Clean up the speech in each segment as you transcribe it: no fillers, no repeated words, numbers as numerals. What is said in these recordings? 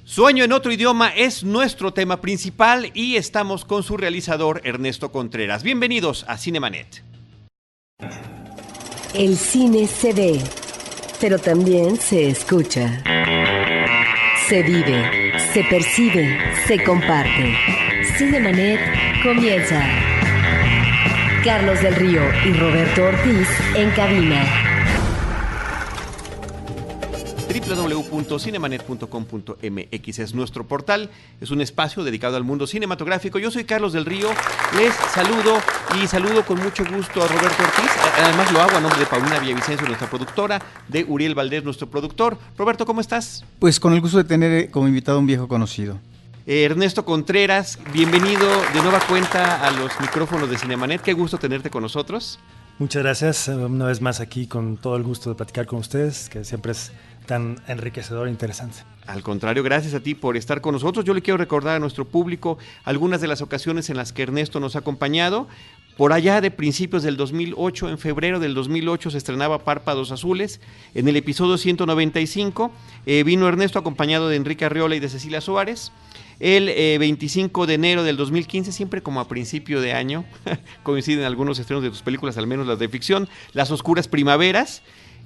Sueño en otro idioma es nuestro tema principal y estamos con su realizador Ernesto Contreras. Bienvenidos a Cinemanet. El cine se ve, pero también se escucha. Se vive, se percibe, se comparte. Cinemanet comienza. Carlos del Río y Roberto Ortiz en cabina. www.cinemanet.com.mx es nuestro portal, es un espacio dedicado al mundo cinematográfico. Yo soy Carlos del Río, les saludo y saludo con mucho gusto a Roberto Ortiz. Además lo hago a nombre de Paulina Villavicencio, nuestra productora, de Uriel Valdés, nuestro productor. Roberto, ¿cómo estás? Pues con el gusto de tener como invitado a un viejo conocido. Ernesto Contreras, bienvenido de nueva cuenta a los micrófonos de Cinemanet. Qué gusto tenerte con nosotros. Muchas gracias, una vez más aquí con todo el gusto de platicar con ustedes, que siempre es tan enriquecedor e interesante. Al contrario, gracias a ti por estar con nosotros. Yo le quiero recordar a nuestro público algunas de las ocasiones en las que Ernesto nos ha acompañado. Por allá de principios del 2008, en febrero del 2008, se estrenaba Párpados Azules. En el episodio 195 vino Ernesto acompañado de Enrique Arriola y de Cecilia Suárez. El 25 de enero del 2015, siempre como a principio de año, coinciden algunos estrenos de tus películas, al menos las de ficción, Las Oscuras Primaveras,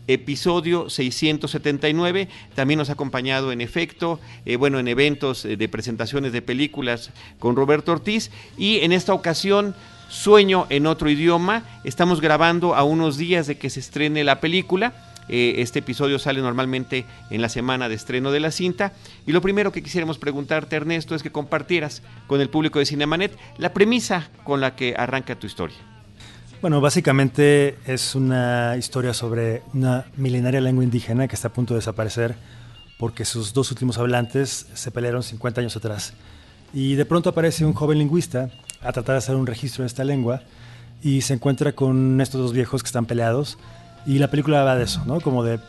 episodio 679, también nos ha acompañado en efecto, en eventos de presentaciones de películas con Roberto Ortiz, y en esta ocasión, Sueño en otro idioma. Estamos grabando a unos días de que se estrene la película. Este episodio sale normalmente en la semana de estreno de la cinta, y lo primero que quisiéramos preguntarte, Ernesto, es que compartieras con el público de Cinemanet la premisa con la que arranca tu historia. Bueno, básicamente es una historia sobre una milenaria lengua indígena que está a punto de desaparecer porque sus dos últimos hablantes se pelearon 50 años atrás. Y de pronto aparece un joven lingüista a tratar de hacer un registro de esta lengua y se encuentra con estos dos viejos que están peleados. Y la película va de eso, ¿no? Como de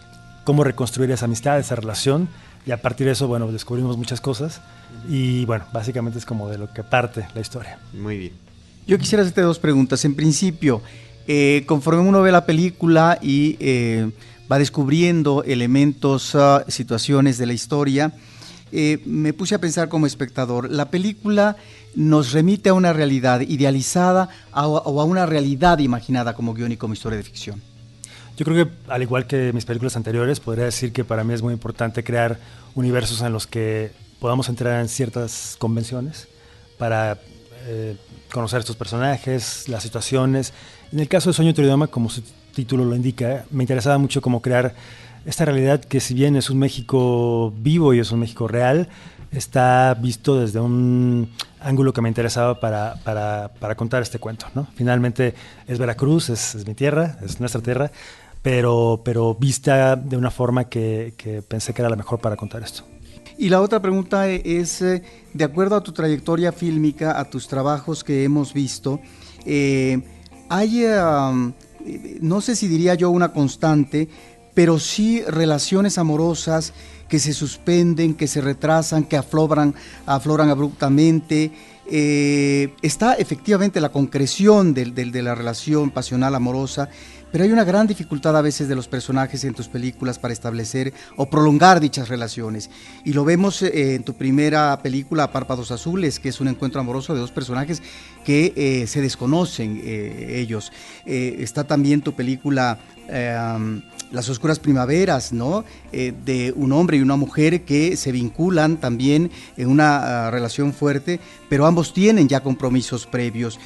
cómo reconstruir esa amistad, esa relación, y a partir de eso, descubrimos muchas cosas, y básicamente es como de lo que parte la historia. Muy bien. Yo quisiera hacerte dos preguntas. En principio, conforme uno ve la película y va descubriendo elementos, situaciones de la historia, me puse a pensar como espectador, ¿la película nos remite a una realidad idealizada o a una realidad imaginada como guión y como historia de ficción? Yo creo que, al igual que mis películas anteriores, podría decir que para mí es muy importante crear universos en los que podamos entrar en ciertas convenciones para conocer estos personajes, las situaciones. En el caso de Sueño en otro idioma, como su título lo indica, me interesaba mucho cómo crear esta realidad que, si bien es un México vivo y es un México real, está visto desde un ángulo que me interesaba para contar este cuento, ¿no? Finalmente es Veracruz, es mi tierra, es nuestra tierra, pero vista de una forma que pensé que era la mejor para contar esto. Y la otra pregunta es, de acuerdo a tu trayectoria fílmica, a tus trabajos que hemos visto, hay, no sé si diría yo una constante, pero sí relaciones amorosas que se suspenden, que se retrasan, que afloran abruptamente. Está efectivamente la concreción de la relación pasional amorosa, pero hay una gran dificultad a veces de los personajes en tus películas para establecer o prolongar dichas relaciones. Y lo vemos en tu primera película, Párpados Azules, que es un encuentro amoroso de dos personajes que se desconocen ellos. Está también tu película Las Oscuras Primaveras, ¿no? De un hombre y una mujer que se vinculan también en una relación fuerte, pero ambos tienen ya compromisos previos.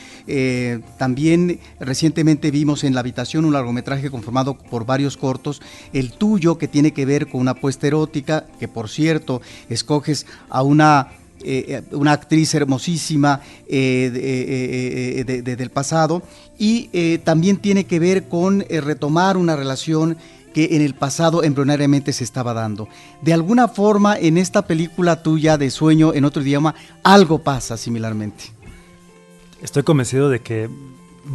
También recientemente vimos en La Habitación un largometraje conformado por varios cortos, el tuyo, que tiene que ver con una apuesta erótica, que por cierto escoges a una actriz hermosísima del pasado, y también tiene que ver con retomar una relación que en el pasado embrionariamente se estaba dando. De alguna forma, en esta película tuya de Sueño en otro idioma, algo pasa similarmente. Estoy convencido de que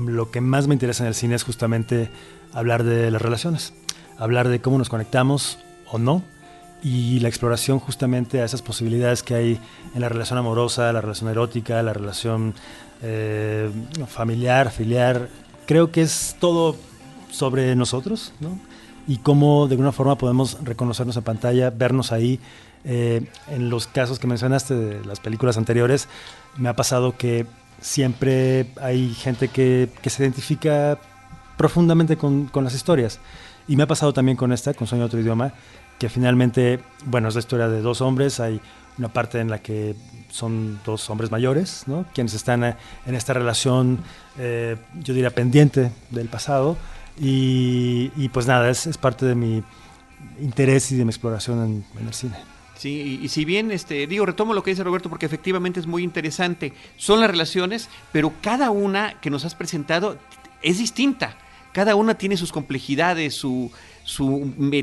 lo que más me interesa en el cine es justamente hablar de las relaciones, hablar de cómo nos conectamos o no, y la exploración justamente a esas posibilidades que hay en la relación amorosa, la relación erótica, la relación familiar, filial. Creo que es todo sobre nosotros, ¿no? y cómo de alguna forma podemos reconocernos en pantalla, vernos ahí. En los casos que mencionaste de las películas anteriores, me ha pasado que siempre hay gente que se identifica profundamente con las historias. Y me ha pasado también con esta, con Sueño en otro idioma, que finalmente, bueno, es la historia de dos hombres. Hay una parte en la que son dos hombres mayores, ¿no?, quienes están en esta relación, yo diría, pendiente del pasado. Y pues nada, es parte de mi interés y de mi exploración en el cine. Sí, y si bien, retomo lo que dice Roberto, porque efectivamente es muy interesante. Son las relaciones, pero cada una que nos has presentado es distinta. Cada una tiene sus complejidades,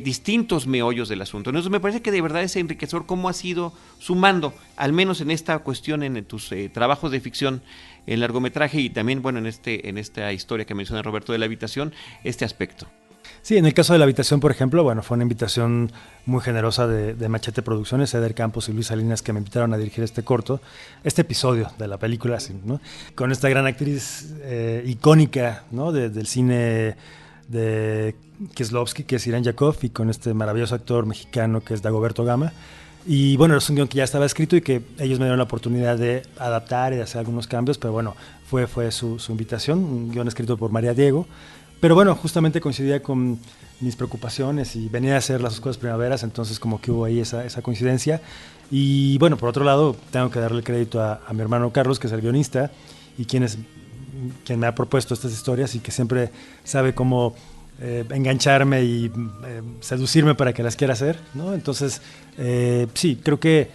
distintos meollos del asunto. Entonces me parece que de verdad es enriquecedor cómo has ido sumando, al menos en esta cuestión, en tus trabajos de ficción, en largometraje y también, bueno, en esta historia que menciona Roberto de la habitación, este aspecto. Sí, en el caso de La habitación, por ejemplo, bueno, fue una invitación muy generosa de Machete Producciones, Eder Campos y Luis Salinas, que me invitaron a dirigir este episodio de la película, ¿no?, con esta gran actriz icónica, ¿no?, del cine de Kieslowski, que es Irán Yakov, y con este maravilloso actor mexicano que es Dagoberto Gama. Y bueno, es un guión que ya estaba escrito y que ellos me dieron la oportunidad de adaptar y de hacer algunos cambios, pero bueno, fue su invitación, un guión escrito por María Diego. Pero bueno, justamente coincidía con mis preocupaciones y venía a hacer Las Oscuras Primaveras, entonces como que hubo ahí esa coincidencia. Y bueno, por otro lado, tengo que darle crédito a mi hermano Carlos, que es el guionista y quien me ha propuesto estas historias y que siempre sabe cómo engancharme y seducirme para que las quiera hacer, ¿no? Entonces, sí, creo que,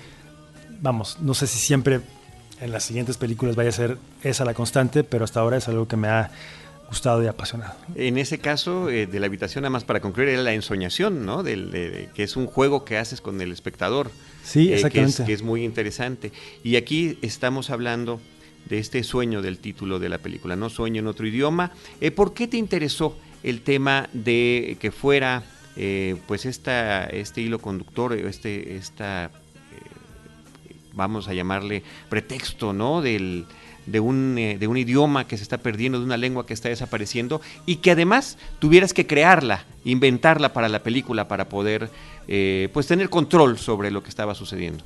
vamos, no sé si siempre en las siguientes películas vaya a ser esa la constante, pero hasta ahora es algo que me ha gustado y apasionado. En ese caso, de La habitación, nada más para concluir, era la ensoñación, ¿no? Que es un juego que haces con el espectador. Sí, exactamente. Que es muy interesante. Y aquí estamos hablando de este sueño del título de la película, ¿no? Sueño en otro idioma. ¿Por qué te interesó el tema de que fuera, pues, este hilo conductor, vamos a llamarle pretexto, ¿no?, de un idioma que se está perdiendo, de una lengua que está desapareciendo, y que además tuvieras que crearla, inventarla para la película, para poder pues tener control sobre lo que estaba sucediendo?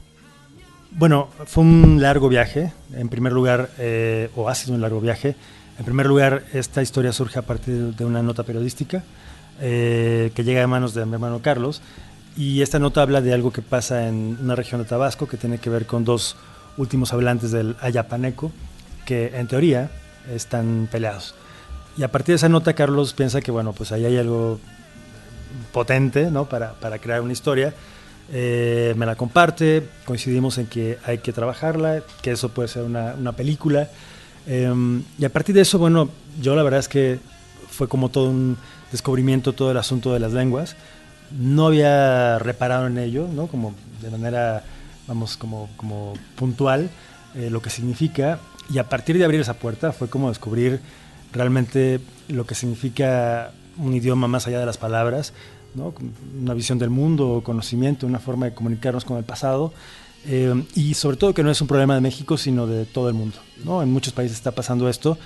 Bueno, fue un largo viaje, en primer lugar, o ha sido un largo viaje. En primer lugar, esta historia surge a partir de una nota periodística que llega a manos de mi hermano Carlos, y esta nota habla de algo que pasa en una región de Tabasco que tiene que ver con dos últimos hablantes del ayapaneco, que en teoría están peleados. Y a partir de esa nota, Carlos piensa que, bueno, pues ahí hay algo potente, ¿no?, para crear una historia. Me la comparte, coincidimos en que hay que trabajarla, que eso puede ser una película. Y a partir de eso, bueno, yo la verdad es que fue como todo un descubrimiento, todo el asunto de las lenguas. No había reparado en ello, ¿no?, como de manera, vamos, como puntual, lo que significa. Y a partir de abrir esa puerta fue como descubrir realmente lo que significa un idioma más allá de las palabras, ¿no?, una visión del mundo, conocimiento, una forma de comunicarnos con el pasado, y sobre todo que no es un problema de México, sino de todo el mundo, ¿no? En muchos países está pasando esto,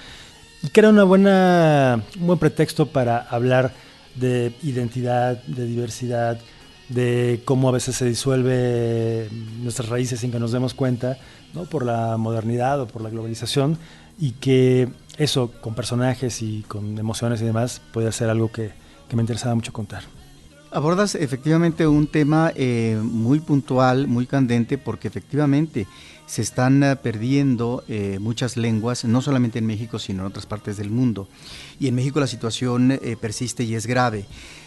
y que era un buen pretexto para hablar de identidad, de diversidad, de cómo a veces se disuelve nuestras raíces sin que nos demos cuenta, ¿no?, por la modernidad o por la globalización, y que eso, con personajes y con emociones y demás, podía ser algo que me interesaba mucho contar. Abordas efectivamente un tema muy puntual, muy candente, porque efectivamente se están perdiendo muchas lenguas, no solamente en México, sino en otras partes del mundo. Y en México la situación persiste y es grave.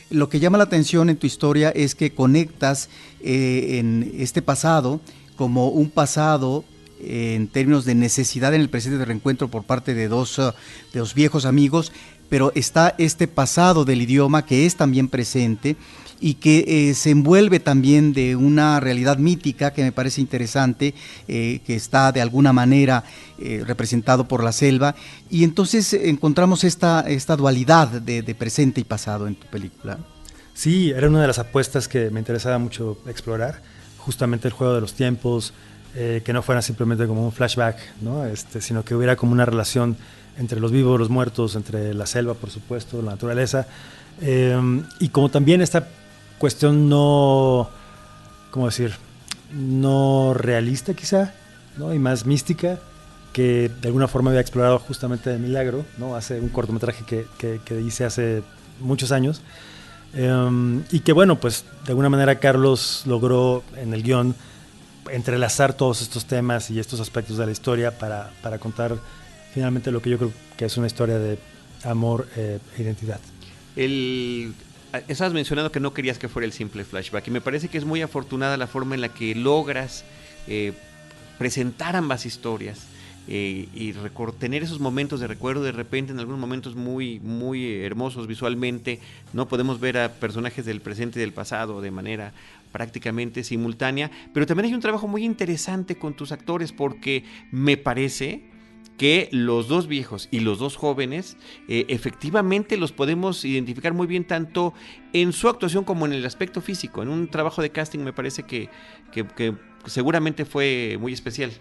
Lo que llama la atención en tu historia es que conectas en este pasado como un pasado en términos de necesidad en el presente de reencuentro por parte de dos viejos amigos, pero está este pasado del idioma que es también presente y que se envuelve también de una realidad mítica que me parece interesante, que está de alguna manera representado por la selva, y entonces encontramos esta dualidad de presente y pasado en tu película. Sí, era una de las apuestas que me interesaba mucho explorar, justamente el juego de los tiempos, que no fuera simplemente como un flashback, ¿no? Sino que hubiera como una relación entre los vivos, los muertos, entre la selva, por supuesto, la naturaleza, y como también esta cuestión no, ¿cómo decir?, no realista quizá, ¿no?, y más mística, que de alguna forma había explorado justamente de Milagro, ¿no?, hace un cortometraje que hice hace muchos años, y que bueno, pues de alguna manera Carlos logró en el guión entrelazar todos estos temas y estos aspectos de la historia para contar finalmente lo que yo creo que es una historia de amor e identidad. Estabas mencionando que no querías que fuera el simple flashback, y me parece que es muy afortunada la forma en la que logras presentar ambas historias y tener esos momentos de recuerdo. De repente, en algunos momentos muy, muy hermosos visualmente, ¿no? Podemos ver a personajes del presente y del pasado de manera prácticamente simultánea, pero también hay un trabajo muy interesante con tus actores, porque me parece que los dos viejos y los dos jóvenes efectivamente los podemos identificar muy bien, tanto en su actuación como en el aspecto físico. En un trabajo de casting me parece que seguramente fue muy especial.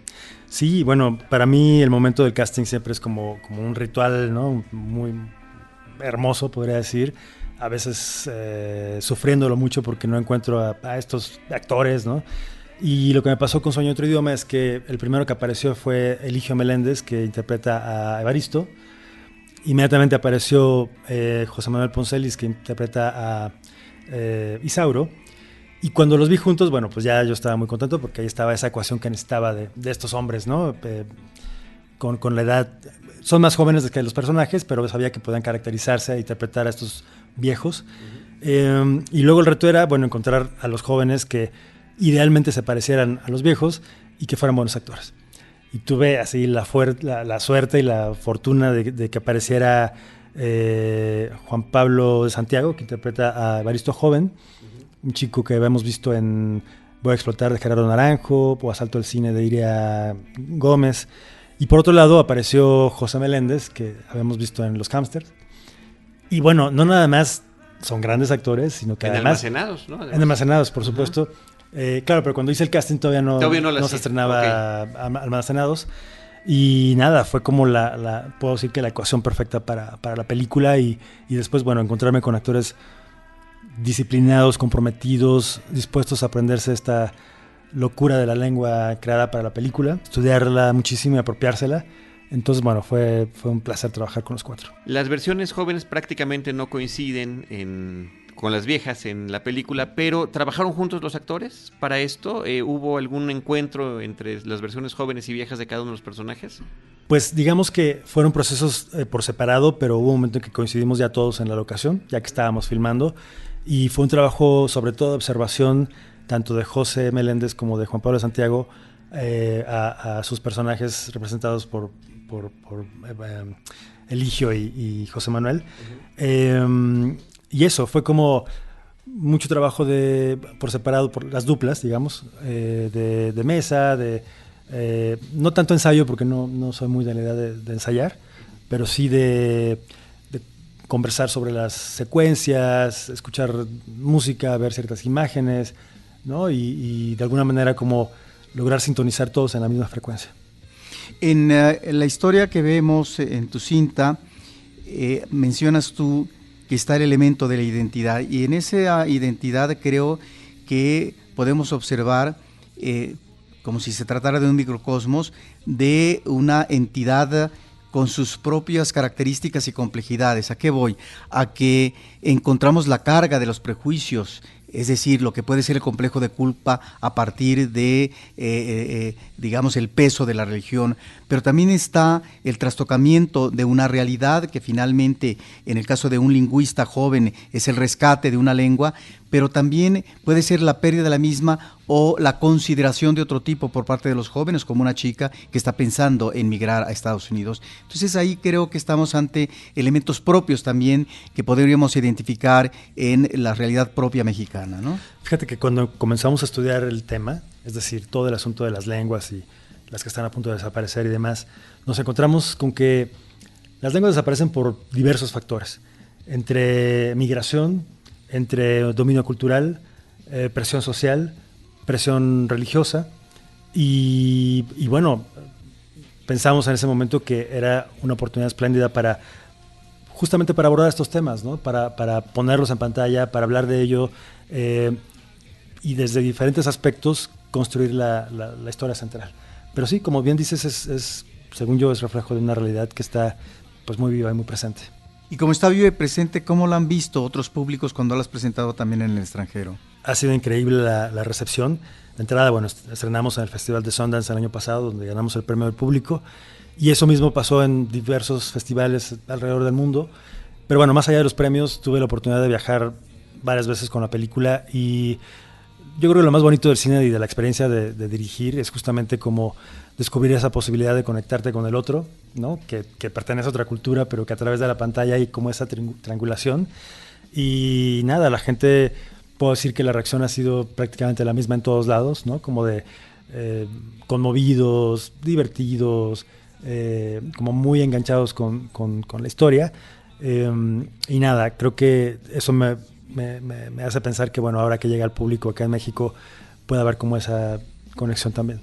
Sí, bueno, para mí el momento del casting siempre es como un ritual, ¿no?, muy hermoso, podría decir. A veces sufriéndolo mucho porque no encuentro a estos actores, ¿no? Y lo que me pasó con Sueño en otro idioma es que el primero que apareció fue Eligio Meléndez, que interpreta a Evaristo. Inmediatamente apareció José Manuel Poncelis, que interpreta a Isauro. Y cuando los vi juntos, bueno, pues ya yo estaba muy contento, porque ahí estaba esa ecuación que necesitaba de estos hombres, ¿no? Con la edad, son más jóvenes que los personajes, pero sabía que podían caracterizarse e interpretar a estos viejos. Y luego el reto era, bueno, encontrar a los jóvenes que idealmente se parecieran a los viejos y que fueran buenos actores. Y tuve así la suerte y la fortuna de que apareciera Juan Pablo de Santiago, que interpreta a Evaristo joven, un chico que habíamos visto en Voy a explotar de Gerardo Naranjo, o Asalto al cine de Iria Gómez. Y por otro lado apareció José Meléndez, que habíamos visto en Los Hámsters. Y bueno, no nada más son grandes actores, sino que en además... Almacenados, ¿no? Además. En Almacenados, por supuesto. Claro, pero cuando hice el casting todavía no se estrenaba Almacenados. Y nada, fue como puedo decir que la ecuación perfecta para la película. Y después, bueno, encontrarme con actores disciplinados, comprometidos, dispuestos a aprenderse esta locura de la lengua creada para la película, estudiarla muchísimo y apropiársela. Entonces, bueno, fue un placer trabajar con los cuatro. Las versiones jóvenes prácticamente no coinciden con las viejas en la película, pero ¿trabajaron juntos los actores para esto? ¿Hubo algún encuentro entre las versiones jóvenes y viejas de cada uno de los personajes? Pues digamos que fueron procesos por separado, pero hubo un momento en que coincidimos ya todos en la locación, ya que estábamos filmando, y fue un trabajo sobre todo de observación, tanto de José Meléndez como de Juan Pablo de Santiago, a sus personajes representados por Eligio y José Manuel. Y eso, fue como mucho trabajo por separado, por las duplas, digamos, de mesa, no tanto ensayo, porque no soy muy de la idea de ensayar, pero sí de conversar sobre las secuencias, escuchar música, ver ciertas imágenes, ¿no? Y de alguna manera como lograr sintonizar todos en la misma frecuencia. En la historia que vemos en tu cinta, mencionas tú que está el elemento de la identidad, y en esa identidad creo que podemos observar, como si se tratara de un microcosmos, de una entidad con sus propias características y complejidades. ¿A qué voy? A que encontramos la carga de los prejuicios, es decir, lo que puede ser el complejo de culpa a partir de, digamos, el peso de la religión, pero también está el trastocamiento de una realidad que finalmente, en el caso de un lingüista joven, es el rescate de una lengua, pero también puede ser la pérdida de la misma o la consideración de otro tipo por parte de los jóvenes, como una chica que está pensando en migrar a Estados Unidos. Entonces ahí creo que estamos ante elementos propios también que podríamos identificar en la realidad propia mexicana, ¿no? Fíjate que cuando comenzamos a estudiar el tema, es decir, todo el asunto de las lenguas y las que están a punto de desaparecer y demás, nos encontramos con que las lenguas desaparecen por diversos factores, entre migración, entre dominio cultural, presión social, presión religiosa y bueno, pensamos en ese momento que era una oportunidad espléndida justamente para abordar estos temas, ¿no? Para ponerlos en pantalla, para hablar de ello y desde diferentes aspectos construir la historia central. Pero sí, como bien dices, según yo, es reflejo de una realidad que está pues muy viva y muy presente. Y como está viva y presente, ¿cómo la han visto otros públicos cuando la has presentado también en el extranjero? Ha sido increíble la recepción. De entrada, bueno, estrenamos en el Festival de Sundance el año pasado, donde ganamos el premio del público, y eso mismo pasó en diversos festivales alrededor del mundo. Pero bueno, más allá de los premios, tuve la oportunidad de viajar varias veces con la película, y yo creo que lo más bonito del cine y de la experiencia de dirigir es justamente como descubrir esa posibilidad de conectarte con el otro, ¿no? Que pertenece a otra cultura, pero que a través de la pantalla hay como esa triangulación. Y nada, la gente, puedo decir que la reacción ha sido prácticamente la misma en todos lados, ¿no? Como de conmovidos, divertidos, como muy enganchados con la historia. Y nada, creo que eso me hace pensar que, bueno, ahora que llega al público acá en México, puede haber como esa conexión también.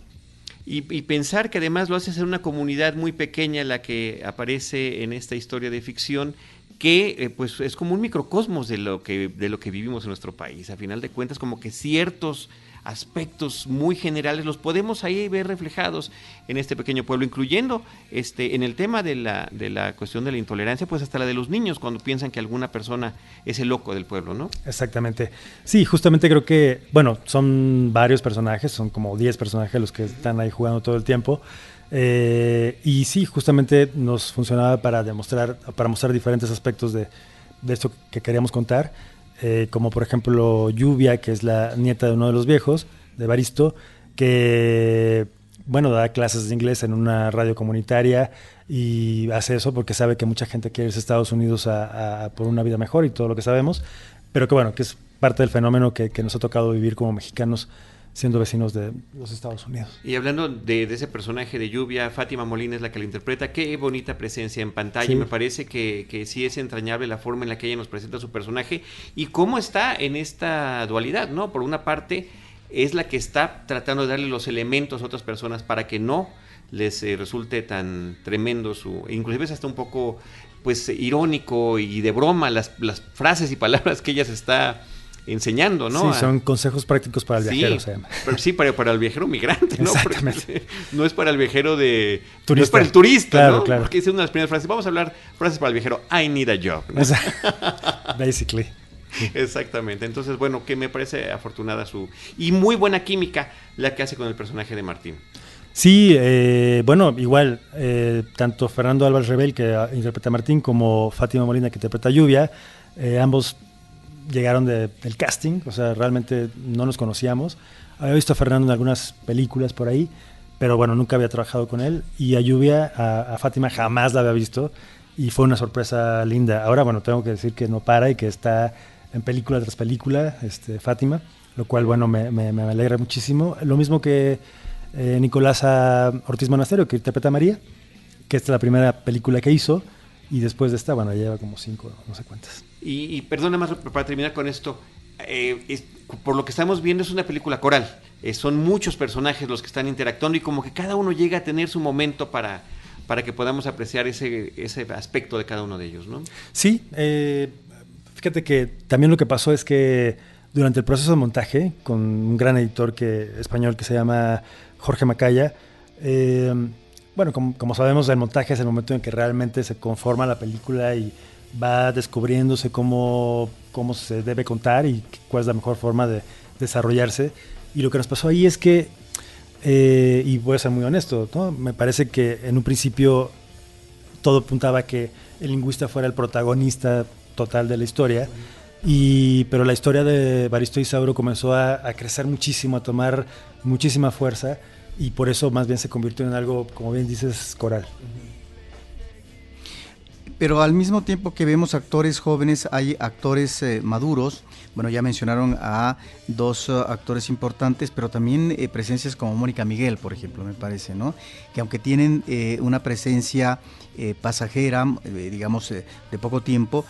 Y pensar que además lo haces en una comunidad muy pequeña la que aparece en esta historia de ficción, que pues es como un microcosmos de lo que vivimos en nuestro país. A final de cuentas, como que ciertos aspectos muy generales los podemos ahí ver reflejados en este pequeño pueblo, incluyendo en el tema de la cuestión de la intolerancia, pues hasta la de los niños cuando piensan que alguna persona es el loco del pueblo, ¿no? Exactamente. Sí, justamente creo que, bueno, son varios personajes, son como 10 personajes los que están ahí jugando todo el tiempo. Y sí, justamente nos funcionaba para mostrar diferentes aspectos de esto que queríamos contar. Como por ejemplo Lluvia, que es la nieta de uno de los viejos, de Evaristo, que bueno, da clases de inglés en una radio comunitaria y hace eso porque sabe que mucha gente quiere irse a Estados Unidos por una vida mejor y todo lo que sabemos, pero que bueno, que es parte del fenómeno que nos ha tocado vivir como mexicanos siendo vecinos de los Estados Unidos. Y hablando de ese personaje de Lluvia, Fátima Molina es la que la interpreta. Qué bonita presencia en pantalla. Sí. Me parece que sí es entrañable la forma en la que ella nos presenta su personaje y cómo está en esta dualidad, ¿no? Por una parte, es la que está tratando de darle los elementos a otras personas para que no les resulte tan tremendo inclusive es hasta un poco pues irónico y de broma las frases y palabras que ella se está enseñando, ¿no? Sí, son consejos prácticos para el viajero, se llama. Pero sí, para el viajero migrante, ¿no? Exactamente. Porque no es para el viajero turista. No es para el turista, claro, ¿no? Claro. Porque es una de las primeras frases. Vamos a hablar frases para el viajero. I need a job, ¿no? Basically. Exactamente. Entonces, bueno, que me parece afortunada y muy buena química la que hace con el personaje de Martín. Sí, bueno, igual, tanto Fernando Álvarez Rebel, que interpreta a Martín, como Fátima Molina, que interpreta a Lluvia, ambos llegaron del casting, o sea, realmente no nos conocíamos. Había visto a Fernando en algunas películas por ahí, pero bueno, nunca había trabajado con él. Y a Lluvia, a Fátima, jamás la había visto y fue una sorpresa linda. Ahora, bueno, tengo que decir que no para y que está en película tras película, Fátima, lo cual, bueno, me alegra muchísimo. Lo mismo que Nicolás Ortiz Monasterio, que interpreta a María, que esta es la primera película que hizo, y después de esta, bueno, lleva como 5, no sé cuántas. Y perdona más para terminar con esto, por lo que estamos viendo es una película coral, son muchos personajes los que están interactuando y como que cada uno llega a tener su momento para que podamos apreciar ese aspecto de cada uno de ellos, ¿no? Sí, fíjate que también lo que pasó es que durante el proceso de montaje, con un gran editor español que se llama Jorge Macaya, bueno, como sabemos, el montaje es el momento en que realmente se conforma la película y va descubriéndose cómo se debe contar y cuál es la mejor forma de desarrollarse. Y lo que nos pasó ahí es que, y voy a ser muy honesto, ¿no? Me parece que en un principio todo apuntaba a que el lingüista fuera el protagonista total de la historia, pero la historia de Evaristo Isauro comenzó a crecer muchísimo, a tomar muchísima fuerza, y por eso más bien se convirtió en algo, como bien dices, coral. Pero al mismo tiempo que vemos actores jóvenes, hay actores maduros. Bueno, ya mencionaron a 2 actores importantes, pero también presencias como Mónica Miguel, por ejemplo, me parece, ¿no? Que aunque tienen una presencia pasajera, digamos, de poco tiempo,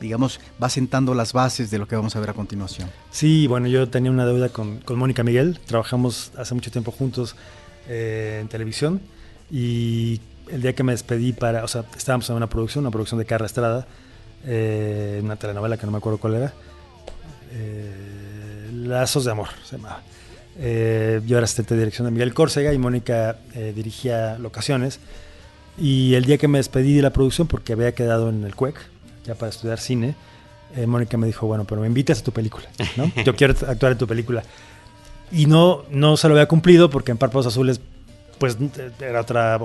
digamos, va sentando las bases de lo que vamos a ver a continuación. Sí, bueno, yo tenía una deuda con Mónica Miguel. Trabajamos hace mucho tiempo juntos en televisión. Y el día que me despedí o sea, estábamos en una producción de Carla Estrada, una telenovela que no me acuerdo cuál era, Lazos de Amor se llamaba. Yo era asistente de dirección de Miguel Córcega y Mónica dirigía locaciones. Y el día que me despedí de la producción, porque había quedado en el CUEC, ya para estudiar cine, Mónica me dijo, bueno, pero me invitas a tu película, ¿no? Yo quiero actuar en tu película. Y no se lo había cumplido porque en Párpados Azules pues era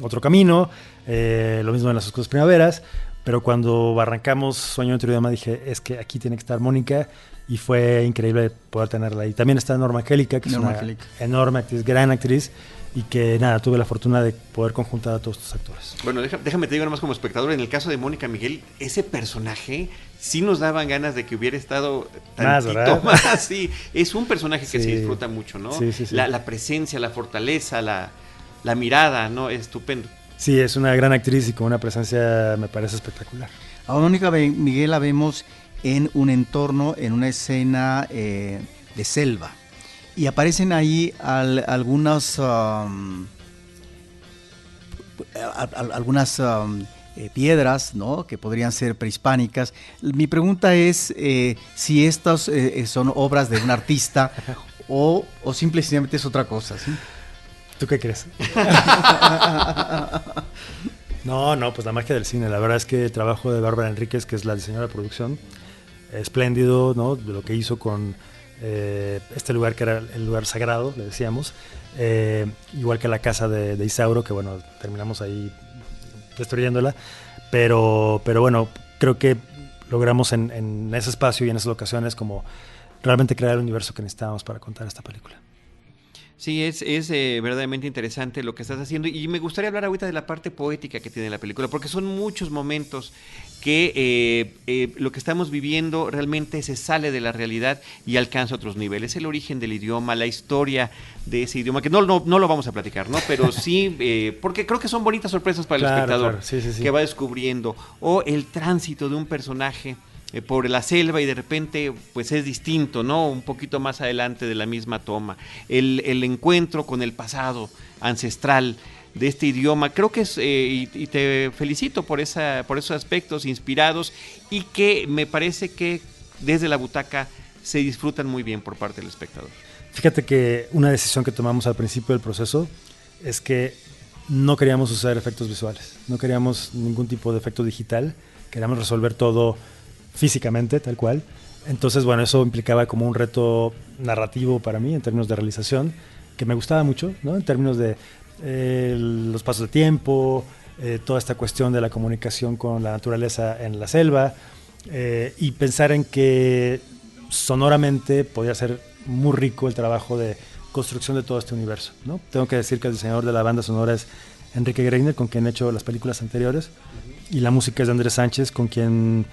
otro camino, lo mismo en Las Oscuras Primaveras, pero cuando arrancamos Sueño en otro idioma dije, es que aquí tiene que estar Mónica, y fue increíble poder tenerla ahí. También está Norma Angélica, que es una enorme actriz, gran actriz, y que nada, tuve la fortuna de poder conjuntar a todos estos actores. Bueno, déjame te digo nomás como espectador, en el caso de Mónica Miguel, ese personaje sí nos daban ganas de que hubiera estado tantito más, sí, es un personaje que se disfruta mucho, ¿no? Sí. La presencia, la fortaleza, la mirada, ¿no? Es estupendo. Sí, es una gran actriz y con una presencia me parece espectacular. A Mónica Miguel la vemos en un entorno, en una escena de selva. Y aparecen ahí algunas piedras, ¿no? Que podrían ser prehispánicas. Mi pregunta es si estas son obras de un artista o simplemente es otra cosa, ¿sí? ¿Tú qué crees? No, pues la magia del cine. La verdad es que el trabajo de Bárbara Enríquez, que es la diseñadora de producción, espléndido, ¿no? De lo que hizo con este lugar que era el lugar sagrado, le decíamos, igual que la casa de Isauro, que bueno, terminamos ahí destruyéndola, pero bueno, creo que logramos en ese espacio y en esas locaciones como realmente crear el universo que necesitábamos para contar esta película. Sí, es verdaderamente interesante lo que estás haciendo, y me gustaría hablar ahorita de la parte poética que tiene la película, porque son muchos momentos que lo que estamos viviendo realmente se sale de la realidad y alcanza otros niveles. El origen del idioma, la historia de ese idioma, que no lo vamos a platicar, ¿no? Pero sí, porque creo que son bonitas sorpresas para el espectador, sí. que va descubriendo, o el tránsito de un personaje por la selva y de repente pues es distinto, ¿no? Un poquito más adelante de la misma toma. El encuentro con el pasado ancestral de este idioma, creo que es, y te felicito por esos aspectos inspirados y que me parece que desde la butaca se disfrutan muy bien por parte del espectador. Fíjate que una decisión que tomamos al principio del proceso es que no queríamos usar efectos visuales, no queríamos ningún tipo de efecto digital, queríamos resolver todo físicamente, tal cual. Entonces, bueno, eso implicaba como un reto narrativo para mí en términos de realización, que me gustaba mucho, ¿no? En términos de los pasos de tiempo, toda esta cuestión de la comunicación con la naturaleza en la selva, y pensar en que sonoramente podía ser muy rico el trabajo de construcción de todo este universo, ¿no? Tengo que decir que el diseñador de la banda sonora es Enrique Greiner, con quien he hecho las películas anteriores, y la música es de Andrés Sánchez, con quien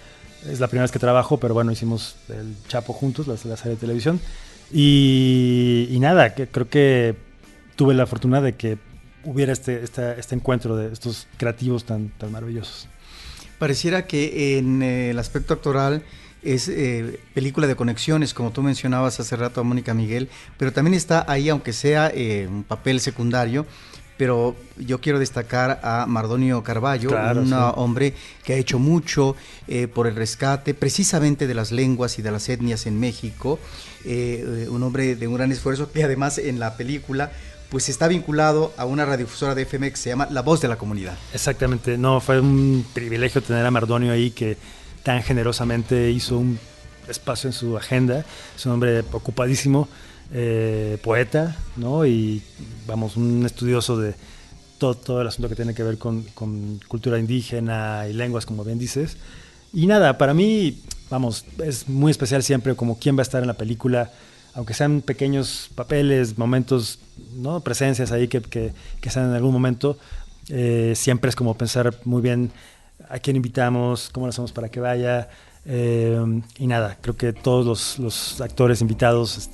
es la primera vez que trabajo, pero bueno, hicimos El Chapo juntos, la serie de televisión, y nada, que creo que tuve la fortuna de que hubiera este encuentro de estos creativos tan maravillosos. Pareciera que en el aspecto actoral es película de conexiones, como tú mencionabas hace rato a Mónica Miguel, pero también está ahí, aunque sea un papel secundario, pero yo quiero destacar a Mardonio Carballo, un hombre que ha hecho mucho por el rescate precisamente de las lenguas y de las etnias en México, un hombre de un gran esfuerzo que además en la película pues está vinculado a una radiodifusora de FM que se llama La Voz de la Comunidad. Exactamente, no, fue un privilegio tener a Mardonio ahí, que tan generosamente hizo un espacio en su agenda. Es un hombre ocupadísimo, poeta, ¿no? Y vamos, un estudioso de todo el asunto que tiene que ver con cultura indígena y lenguas, como bien dices. Y nada, para mí, vamos, es muy especial siempre como quién va a estar en la película, aunque sean pequeños papeles, momentos, ¿no? Presencias ahí que sean en algún momento. Siempre es como pensar muy bien a quién invitamos, cómo lo hacemos para que vaya, y nada, creo que todos los actores invitados,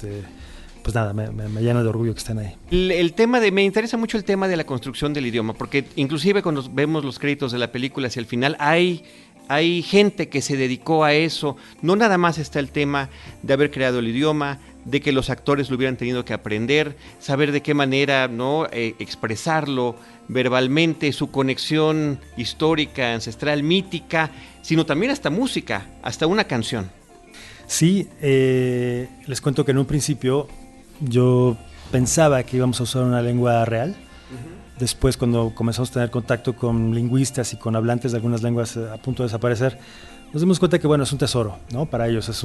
pues nada, me llena de orgullo que estén ahí. Me interesa mucho el tema de la construcción del idioma, porque inclusive cuando vemos los créditos de la película hacia el final, hay gente que se dedicó a eso. No nada más está el tema de haber creado el idioma, de que los actores lo hubieran tenido que aprender, saber de qué manera, ¿no? Expresarlo verbalmente, su conexión histórica, ancestral, mítica, sino también hasta música, hasta una canción. Sí, les cuento que en un principio yo pensaba que íbamos a usar una lengua real. Después, cuando comenzamos a tener contacto con lingüistas y con hablantes de algunas lenguas a punto de desaparecer, nos dimos cuenta que, bueno, es un tesoro, ¿no? Para ellos es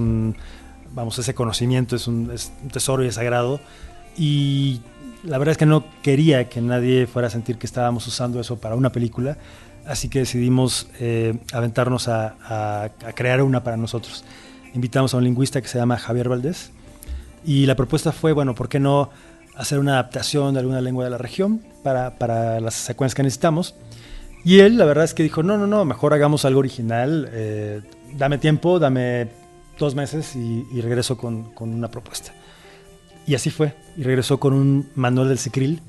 ese conocimiento es un tesoro y es sagrado. Y la verdad es que no quería que nadie fuera a sentir que estábamos usando eso para una película, así que decidimos aventarnos a crear una para nosotros. Invitamos a un lingüista que se llama Javier Valdés, y la propuesta fue, bueno, ¿por qué no hacer una adaptación de alguna lengua de la región para las secuencias que necesitamos? Y él, la verdad es que dijo, no, mejor hagamos algo original, dame tiempo, dame 2 meses y regreso con una propuesta. Y así fue, y regresó con un manual del Secril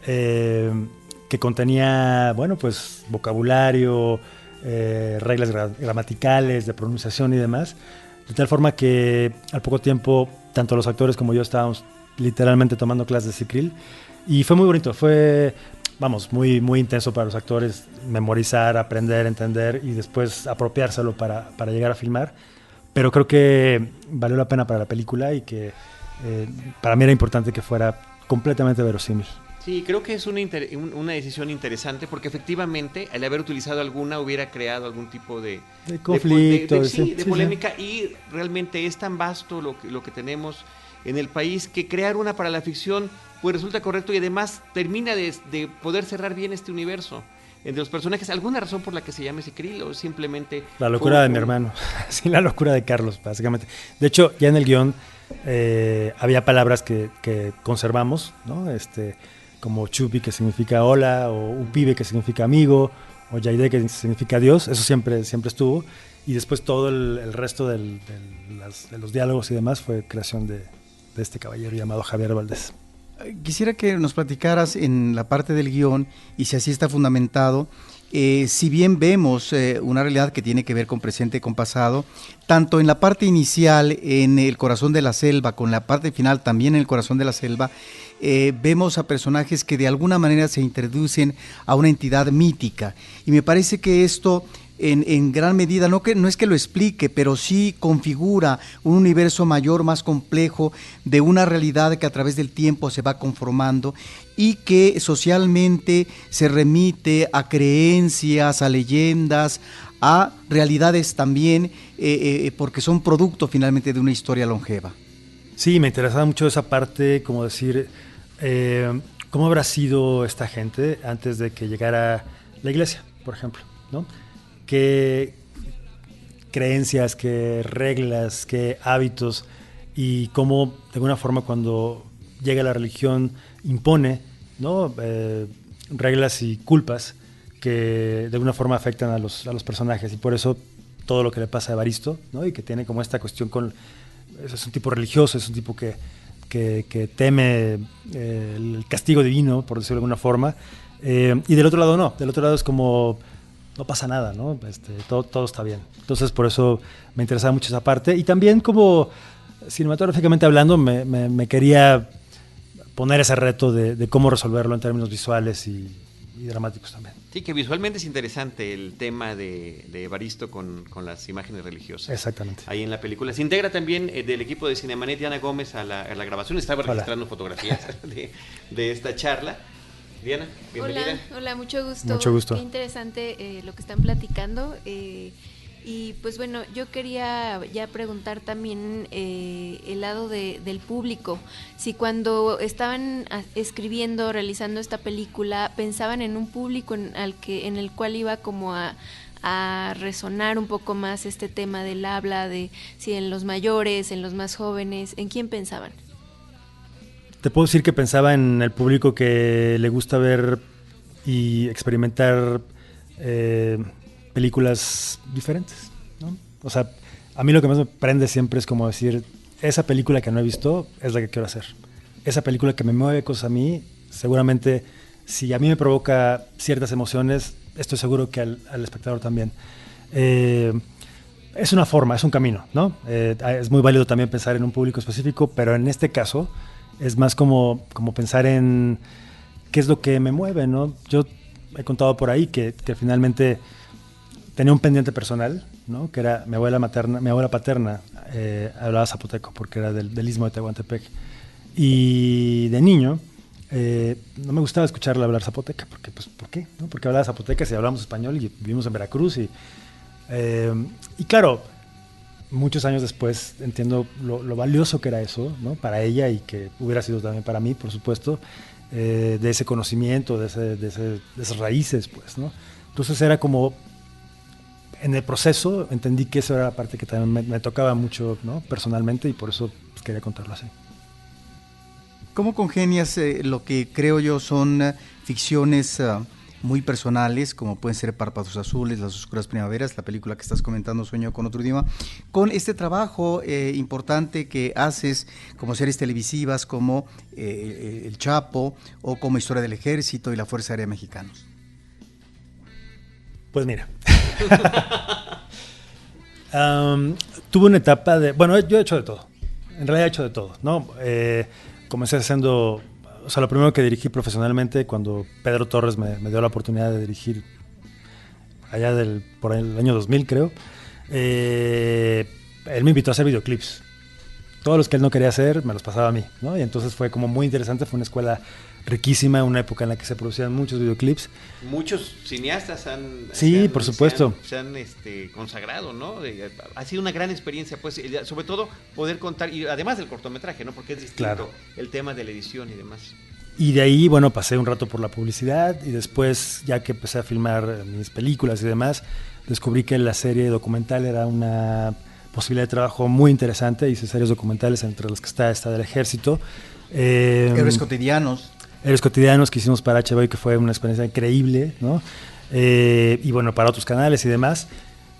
que contenía, bueno, pues vocabulario, reglas gramaticales, de pronunciación y demás, de tal forma que al poco tiempo, tanto los actores como yo estábamos literalmente tomando clases de Secril, y fue muy bonito, fue, vamos, muy, muy intenso para los actores, memorizar, aprender, entender y después apropiárselo para llegar a filmar, pero creo que valió la pena para la película y que para mí era importante que fuera completamente verosímil. Sí, creo que es una decisión interesante porque efectivamente al haber utilizado alguna hubiera creado algún tipo de conflicto, de polémica, y realmente es tan vasto lo que tenemos en el país que crear una para la ficción pues resulta correcto y además termina de poder cerrar bien este universo entre los personajes. ¿Alguna razón por la que se llame Secril o simplemente...? La locura de mi hermano, sí, la locura de Carlos, básicamente. De hecho, ya en el guión había palabras que conservamos, ¿no? Como Chupi, que significa hola, o Upibe, que significa amigo, o Yaide, que significa Dios. Eso siempre estuvo. Y después todo el resto de los diálogos y demás fue creación de este caballero llamado Javier Valdés. Quisiera que nos platicaras en la parte del guión, y si así está fundamentado, si bien vemos una realidad que tiene que ver con presente y con pasado, tanto en la parte inicial, en El corazón de la selva, con la parte final también en El corazón de la selva, vemos a personajes que de alguna manera se introducen a una entidad mítica, y me parece que esto en gran medida, no es que lo explique, pero sí configura un universo mayor, más complejo, de una realidad que a través del tiempo se va conformando y que socialmente se remite a creencias, a leyendas, a realidades también, porque son producto finalmente de una historia longeva. Sí, me interesaba mucho esa parte, como decir, ¿cómo habrá sido esta gente antes de que llegara la iglesia, por ejemplo, ¿no? Qué creencias, qué reglas, qué hábitos, y cómo de alguna forma cuando llega la religión impone, ¿no? Reglas y culpas que de alguna forma afectan a los personajes, y por eso todo lo que le pasa a Evaristo, ¿no? Y que tiene como esta cuestión es un tipo religioso, es un tipo que teme el castigo divino, por decirlo de alguna forma, y del otro lado no, del otro lado es como no pasa nada, ¿no? Todo está bien. Entonces, por eso me interesaba mucho esa parte. Y también, como cinematográficamente hablando, me quería poner ese reto de cómo resolverlo en términos visuales y dramáticos también. Sí, que visualmente es interesante el tema de Evaristo con las imágenes religiosas. Exactamente. Ahí en la película. Se integra también del equipo de Cinemanet Diana Gómez a la grabación. Estaba registrando fotografías de esta charla. Diana, bienvenida. Hola, mucho gusto. Mucho gusto. Qué interesante lo que están platicando. Y pues bueno, yo quería ya preguntar también el lado del público. Si cuando estaban escribiendo, realizando esta película, pensaban en un público en el cual iba como a resonar un poco más este tema del habla, de si en los mayores, en los más jóvenes, ¿en quién pensaban? Te puedo decir que pensaba en el público que le gusta ver y experimentar películas diferentes, ¿no? O sea, a mí lo que más me prende siempre es como decir, esa película que no he visto es la que quiero hacer. Esa película que me mueve cosas a mí, seguramente, si a mí me provoca ciertas emociones, estoy seguro que al espectador también. es una forma, es un camino, ¿no? Es muy válido también pensar en un público específico, pero en este caso es más como pensar en qué es lo que me mueve, ¿no? Yo he contado por ahí que finalmente tenía un pendiente personal, ¿no? Que era mi abuela paterna hablaba zapoteco porque era del istmo de Tehuantepec. Y de niño no me gustaba escucharla hablar zapoteca, porque, pues, ¿por qué? ¿No? Porque hablaba zapoteca si hablamos español y vivimos en Veracruz. Y claro, muchos años después entiendo lo valioso que era eso, ¿no? Para ella y que hubiera sido también para mí, por supuesto, de ese conocimiento, de esas raíces, pues, ¿no? Entonces era como, en el proceso entendí que eso era la parte que también me tocaba mucho, ¿no? Personalmente, y por eso pues, quería contarlo así. ¿Cómo congenias lo que creo yo son ficciones muy personales, como pueden ser Párpados Azules, Las Oscuras Primaveras, la película que estás comentando, Sueño con otro idioma, con este trabajo importante que haces como series televisivas como El Chapo o como Historia del Ejército y la Fuerza Aérea Mexicanos? Pues mira, tuve una etapa de... Bueno, yo he hecho de todo, en realidad he hecho de todo, ¿no? Comencé haciendo... O sea, lo primero que dirigí profesionalmente cuando Pedro Torres me dio la oportunidad de dirigir allá por el año 2000, creo. Él me invitó a hacer videoclips. Todos los que él no quería hacer me los pasaba a mí, ¿no? Y entonces fue como muy interesante, fue una escuela riquísima, una época en la que se producían muchos videoclips. Muchos cineastas por supuesto. se han consagrado, ¿no? Ha sido una gran experiencia, pues, sobre todo poder contar, y además del cortometraje, ¿no? Porque es distinto, claro, el tema de la edición y demás. Y de ahí, bueno, pasé un rato por la publicidad y después, ya que empecé a filmar mis películas y demás, descubrí que la serie documental era una posibilidad de trabajo muy interesante. Hice series documentales, entre las que está del Ejército. Héroes Cotidianos. Héroes Cotidianos que hicimos para HBO y que fue una experiencia increíble, ¿no? Y bueno, para otros canales y demás.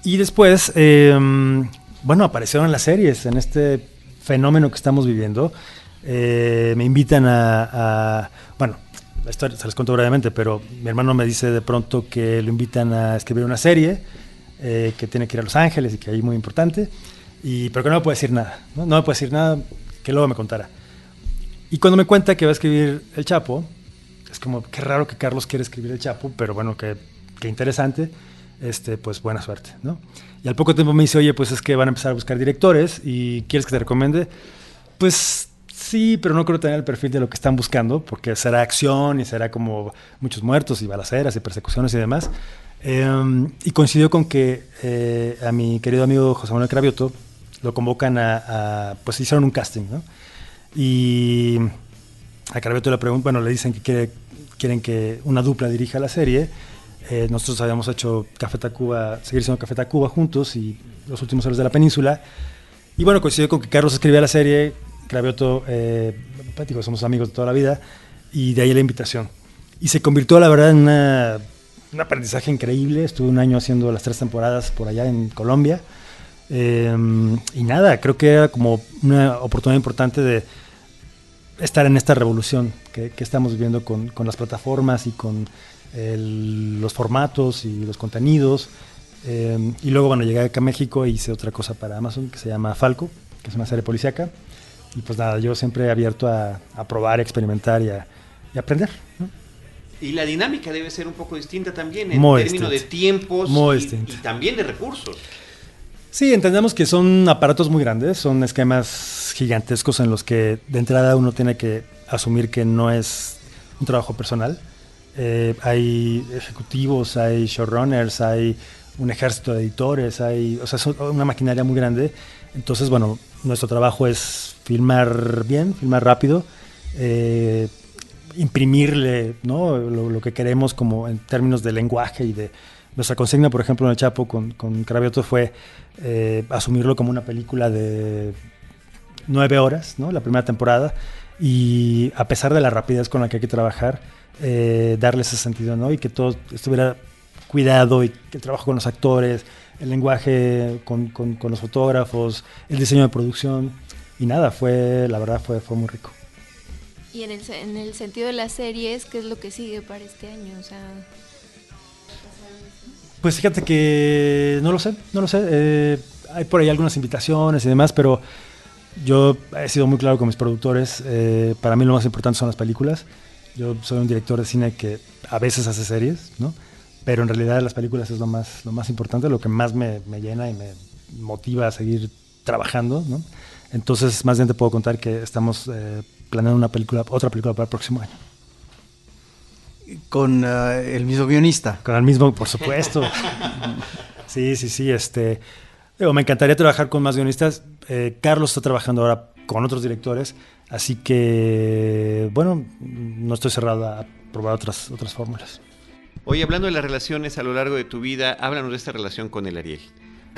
Y después, bueno, aparecieron las series en este fenómeno que estamos viviendo. Me invitan bueno, la historia se les cuento brevemente, pero mi hermano me dice de pronto que lo invitan a escribir una serie, que tiene que ir a Los Ángeles y que ahí es muy importante, pero que no me puede decir nada, ¿no? No me puede decir nada, que luego me contara. Y cuando me cuenta que va a escribir El Chapo, es como, qué raro que Carlos quiera escribir El Chapo, pero bueno, qué interesante, pues buena suerte, ¿no? Y al poco tiempo me dice, oye, pues es que van a empezar a buscar directores y ¿quieres que te recomiende? Pues sí, pero no creo tener el perfil de lo que están buscando, porque será acción y será como muchos muertos y balaceras y persecuciones y demás. Y coincidió con que a mi querido amigo José Manuel Cravioto lo convocan pues hicieron un casting, ¿no? Y a Cravioto le preguntan, bueno, le dicen que quieren que una dupla dirija la serie. Nosotros habíamos hecho Café Tacuba, seguir siendo Café Tacuba juntos y Los Últimos Héroes de la Península. Y bueno, coincidió con que Carlos escribía la serie, Cravioto, digo, somos amigos de toda la vida, y de ahí la invitación. Y se convirtió, la verdad, en un aprendizaje increíble. Estuve un año haciendo las 3 temporadas por allá en Colombia. Y nada, creo que era como una oportunidad importante de estar en esta revolución que estamos viviendo con las plataformas y con los formatos y los contenidos. Y luego, bueno, llegué acá a México e hice otra cosa para Amazon que se llama Falco, que es una serie policíaca. Y pues nada, yo siempre he abierto a probar, a experimentar y a aprender, ¿no? Y la dinámica debe ser un poco distinta también en términos de tiempos y también de recursos. Sí, entendemos que son aparatos muy grandes, son esquemas gigantescos en los que de entrada uno tiene que asumir que no es un trabajo personal. Hay ejecutivos, hay showrunners, hay un ejército de editores, o sea, es una maquinaria muy grande. Entonces, bueno, nuestro trabajo es filmar bien, filmar rápido, imprimirle, ¿no? lo que queremos como en términos de lenguaje y de nuestra consigna, por ejemplo, en El Chapo con Cravioto fue asumirlo como una película de 9 horas, ¿no? La primera temporada, y a pesar de la rapidez con la que hay que trabajar, darle ese sentido, ¿no? Y que todo estuviera cuidado y que el trabajo con los actores, el lenguaje con los fotógrafos, el diseño de producción, y nada, la verdad fue muy rico. Y en el sentido de las series, ¿qué es lo que sigue para este año? O sea, pues fíjate que no lo sé. hay por ahí algunas invitaciones y demás, pero yo he sido muy claro con mis productores. Para mí lo más importante son las películas. Yo soy un director de cine que a veces hace series, ¿no? Pero en realidad las películas es lo más importante, lo que más me llena y me motiva a seguir trabajando, ¿no? Entonces, más bien te puedo contar que estamos planeando otra película para el próximo año. Con el mismo guionista. Con el mismo, por supuesto. Sí. Digo, me encantaría trabajar con más guionistas. Carlos está trabajando ahora con otros directores, así que, bueno, no estoy cerrado a probar otras fórmulas. Oye, hablando de las relaciones a lo largo de tu vida, háblanos de esta relación con el Ariel.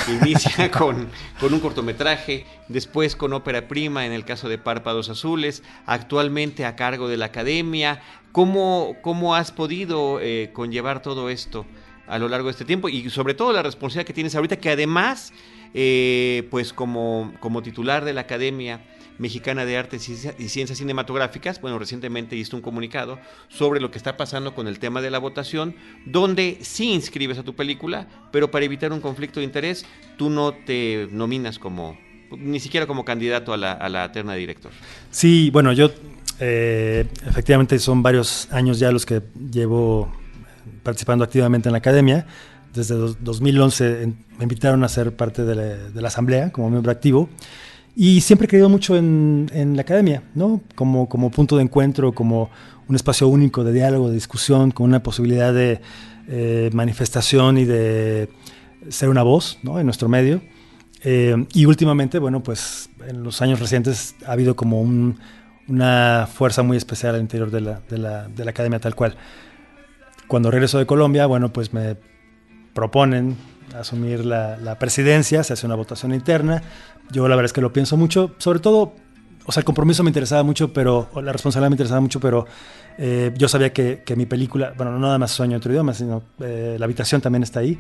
Que inicia con un cortometraje, después con ópera prima en el caso de Párpados Azules, actualmente a cargo de la Academia. ¿Cómo has podido conllevar todo esto a lo largo de este tiempo? Y sobre todo la responsabilidad que tienes ahorita, que además, pues como titular de la Academia Mexicana de Artes y Ciencias Cinematográficas, bueno, recientemente diste un comunicado sobre lo que está pasando con el tema de la votación, donde sí inscribes a tu película, pero para evitar un conflicto de interés, tú no te nominas ni siquiera como candidato a la terna de director. Sí, bueno, yo efectivamente son varios años ya los que llevo participando activamente en la Academia. Desde 2011 me invitaron a ser parte de la Asamblea como miembro activo. Y siempre he creído mucho en la Academia, ¿no? Como punto de encuentro, como un espacio único de diálogo, de discusión, con una posibilidad de manifestación y de ser una voz, ¿no? En nuestro medio. Y últimamente, bueno, pues en los años recientes ha habido como una fuerza muy especial al interior de la Academia tal cual. Cuando regreso de Colombia, bueno, pues me proponen asumir la presidencia, se hace una votación interna. Yo la verdad es que lo pienso mucho, sobre todo, o sea, el compromiso me interesaba mucho, o la responsabilidad me interesaba mucho, pero yo sabía que mi película, bueno, no nada más Sueño en otro idioma, sino La habitación también está ahí,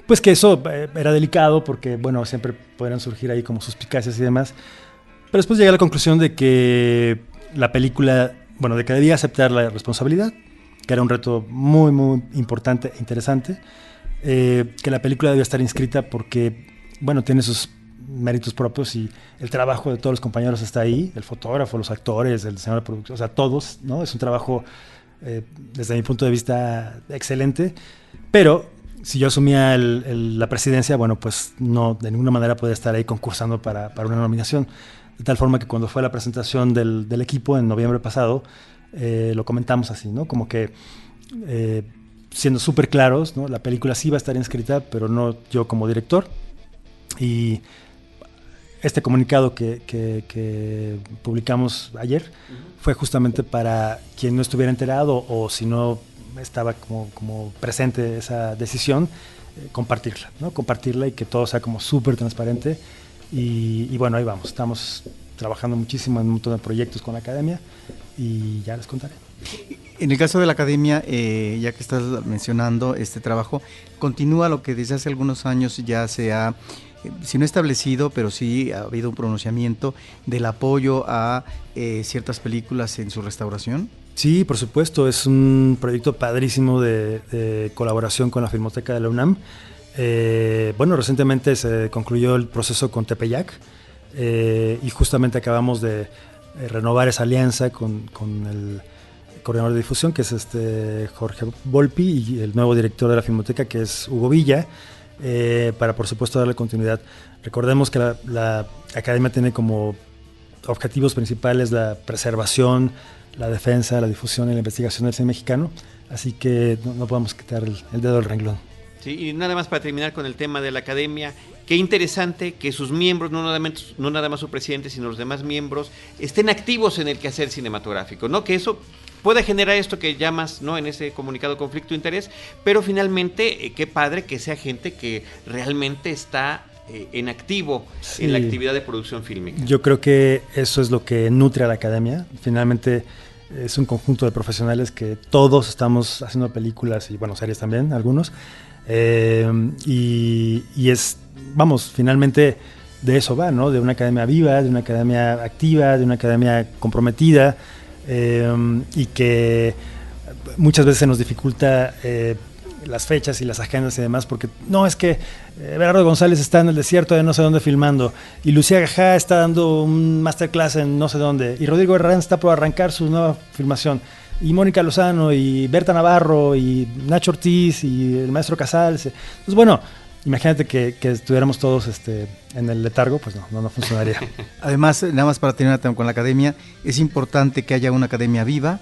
pues que eso era delicado porque, bueno, siempre podrían surgir ahí como suspicacias y demás, pero después llegué a la conclusión de que la película, bueno, de que debía aceptar la responsabilidad, que era un reto muy, muy importante e interesante, que la película debía estar inscrita porque, bueno, tiene sus méritos propios y el trabajo de todos los compañeros está ahí, el fotógrafo, los actores, el diseñador de producción, o sea, todos, ¿no? Es un trabajo, desde mi punto de vista, excelente, pero si yo asumía la presidencia, bueno, pues no, de ninguna manera podía estar ahí concursando para una nominación, de tal forma que cuando fue la presentación del equipo en noviembre pasado, lo comentamos así, ¿no? Como que siendo súper claros, ¿no? La película sí va a estar inscrita, pero no yo como director. Y este comunicado que publicamos ayer fue justamente para quien no estuviera enterado o si no estaba como presente esa decisión, compartirla, ¿no? Compartirla y que todo sea como súper transparente. Y bueno, ahí vamos. Estamos trabajando muchísimo en un montón de proyectos con la Academia y ya les contaré. En el caso de la Academia, ya que estás mencionando este trabajo, continúa lo que desde hace algunos años ya se ha, si no establecido, pero sí ha habido un pronunciamiento del apoyo a ciertas películas en su restauración. Sí, por supuesto, es un proyecto padrísimo de colaboración con la Filmoteca de la UNAM. Bueno, recientemente se concluyó el proceso con Tepeyac y justamente acabamos de renovar esa alianza con el coordinador de difusión, que es Jorge Volpi, y el nuevo director de la Filmoteca, que es Hugo Villa, para por supuesto darle continuidad. Recordemos que la Academia tiene como objetivos principales la preservación, la defensa, la difusión y la investigación del cine mexicano, así que no podemos quitar el dedo del renglón. Sí, y nada más para terminar con el tema de la Academia, qué interesante que sus miembros, no nada más su presidente, sino los demás miembros, estén activos en el quehacer cinematográfico, ¿no? Que eso puede generar esto que llamas, ¿no?, en ese comunicado conflicto de interés, pero finalmente qué padre que sea gente que realmente está en activo, sí, en la actividad de producción fílmica. Yo creo que eso es lo que nutre a la Academia. Finalmente es un conjunto de profesionales que todos estamos haciendo películas y, bueno, series también, algunos. Y es, vamos, finalmente de eso va, ¿no? De una academia viva, de una academia activa, de una academia comprometida, y que muchas veces se nos dificulta las fechas y las agendas y demás, porque no, es que Berardo González está en el desierto de no sé dónde filmando, y Lucía Gajá está dando un masterclass en no sé dónde, y Rodrigo Herrán está por arrancar su nueva filmación, y Mónica Lozano, y Berta Navarro, y Nacho Ortiz, y el maestro Casals. Entonces, bueno, imagínate que estuviéramos todos en el letargo, pues no funcionaría. Además, nada más para terminar con la academia, es importante que haya una academia viva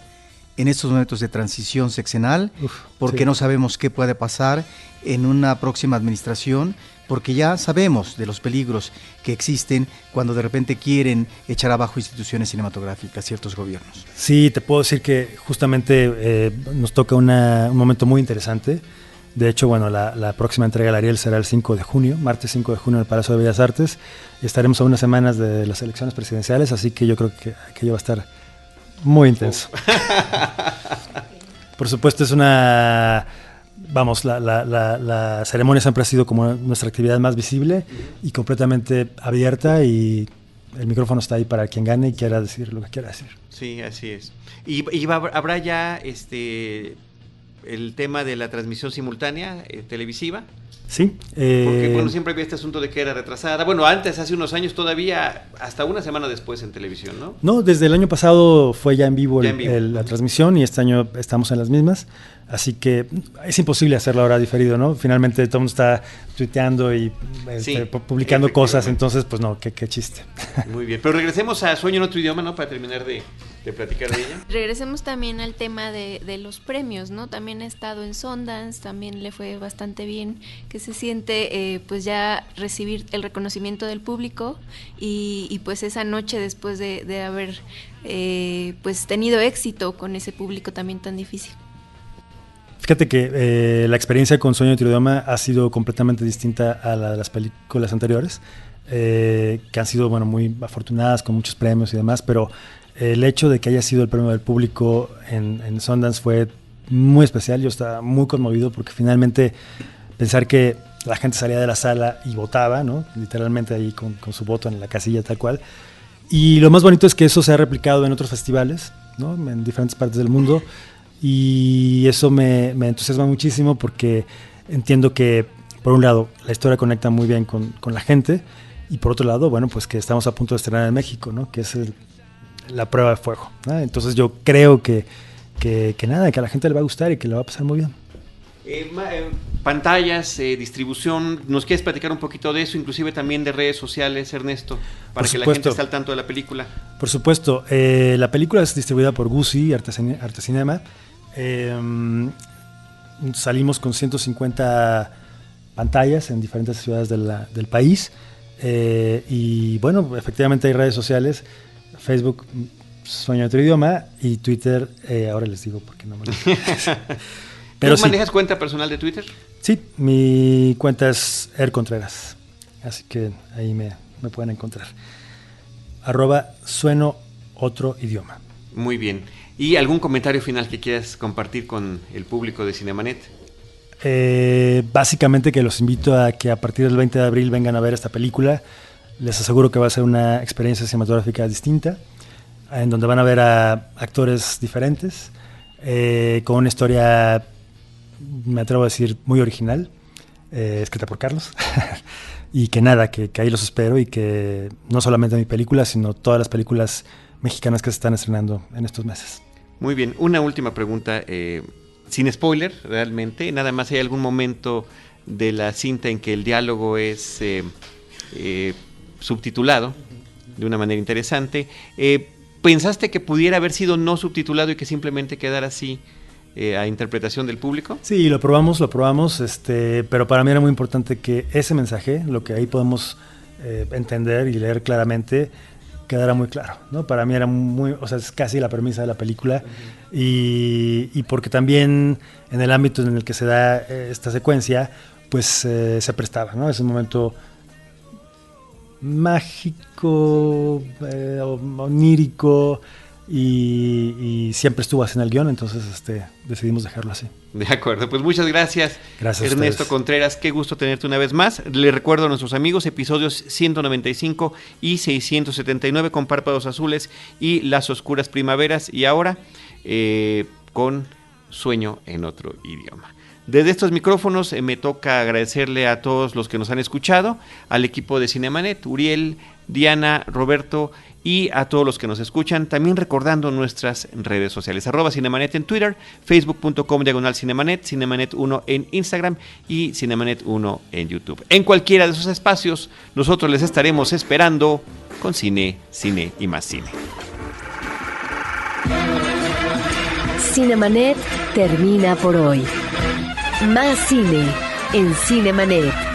en estos momentos de transición sexenal, porque sí. no sabemos qué puede pasar en una próxima administración, porque ya sabemos de los peligros que existen cuando de repente quieren echar abajo instituciones cinematográficas, ciertos gobiernos. Sí, te puedo decir que justamente nos toca un momento muy interesante. De hecho, bueno, la próxima entrega del Ariel será el 5 de junio, martes 5 de junio en el Palacio de Bellas Artes, y estaremos a unas semanas de las elecciones presidenciales, así que yo creo que aquello va a estar muy intenso. Por supuesto, es una... Vamos, la ceremonia siempre ha sido como nuestra actividad más visible y completamente abierta, y el micrófono está ahí para quien gane y quiera decir lo que quiera decir. Sí, así es. Y habrá ya el tema de la transmisión simultánea televisiva. Sí. Porque bueno, siempre había este asunto de que era retrasada. Bueno, antes, hace unos años todavía, hasta una semana después en televisión, ¿no? No, desde el año pasado fue ya en vivo, la Uh-huh. transmisión, y este año estamos en las mismas. Así que es imposible hacerlo ahora diferido, ¿no? Finalmente todo el mundo está tuiteando y Sí, publicando cosas, entonces pues no, qué chiste. Muy bien, pero regresemos a Sueño en otro idioma, ¿no? Para terminar de platicar de ella. Regresemos también al tema de los premios, ¿no? También ha estado en Sundance, también le fue bastante bien, que se siente pues ya recibir el reconocimiento del público y pues esa noche después de haber pues tenido éxito con ese público también tan difícil. Fíjate que la experiencia con Sueño en otro idioma ha sido completamente distinta a la de las películas anteriores, que han sido, bueno, muy afortunadas con muchos premios y demás, pero el hecho de que haya sido el premio del público en Sundance fue muy especial. Yo estaba muy conmovido porque finalmente pensar que la gente salía de la sala y votaba, ¿no? Literalmente ahí con su voto en la casilla tal cual. Y lo más bonito es que eso se ha replicado en otros festivales, ¿no? En diferentes partes del mundo. Y eso me entusiasma muchísimo porque entiendo que, por un lado, la historia conecta muy bien con la gente, y por otro lado, bueno, pues que estamos a punto de estrenar en México, ¿no? Que es la prueba de fuego, ¿no? Entonces yo creo que nada, que a la gente le va a gustar y que le va a pasar muy bien. Pantallas, distribución, ¿nos quieres platicar un poquito de eso? Inclusive también de redes sociales, Ernesto, para que la gente esté al tanto de la película. Por supuesto, la película es distribuida por Guzzi, Artecinema. Salimos con 150 pantallas en diferentes ciudades del país, y bueno, efectivamente hay redes sociales, Facebook Sueño en otro idioma, y Twitter, ahora les digo porque no me lo... ¿Tú manejas cuenta personal de Twitter? Sí, mi cuenta es Contreras, así que ahí me pueden encontrar. @sueno otro idioma. Muy bien. ¿Y algún comentario final que quieras compartir con el público de Cinemanet? Básicamente que los invito a que a partir del 20 de abril vengan a ver esta película. Les aseguro que va a ser una experiencia cinematográfica distinta, en donde van a ver a actores diferentes, con una historia, me atrevo a decir, muy original, escrita por Carlos. Y que nada, que ahí los espero, y que no solamente mi película, sino todas las películas mexicanas que se están estrenando en estos meses. Muy bien, una última pregunta, sin spoiler realmente, nada más, ¿hay algún momento de la cinta en que el diálogo es subtitulado de una manera interesante? ¿Pensaste que pudiera haber sido no subtitulado y que simplemente quedara así a interpretación del público? Sí, lo probamos, pero para mí era muy importante que ese mensaje, lo que ahí podemos entender y leer claramente, quedara muy claro, ¿no? Para mí era es casi la premisa de la película, y porque también en el ámbito en el que se da esta secuencia, pues se prestaba, ¿no? Es un momento mágico, onírico, y siempre estuvo así en el guión, entonces decidimos dejarlo así. De acuerdo, pues muchas gracias, Ernesto Contreras, qué gusto tenerte una vez más. Le recuerdo a nuestros amigos, episodios 195 y 679 con Párpados Azules y Las Oscuras Primaveras, y ahora con Sueño en otro idioma. Desde estos micrófonos me toca agradecerle a todos los que nos han escuchado, al equipo de Cinemanet, Uriel, Diana, Roberto y a todos los que nos escuchan, también recordando nuestras redes sociales, @Cinemanet en Twitter, facebook.com/Cinemanet, Cinemanet1 en Instagram y Cinemanet1 en YouTube. En cualquiera de esos espacios, nosotros les estaremos esperando con cine, cine y más cine. Cinemanet termina por hoy. Más cine en Cinemanet.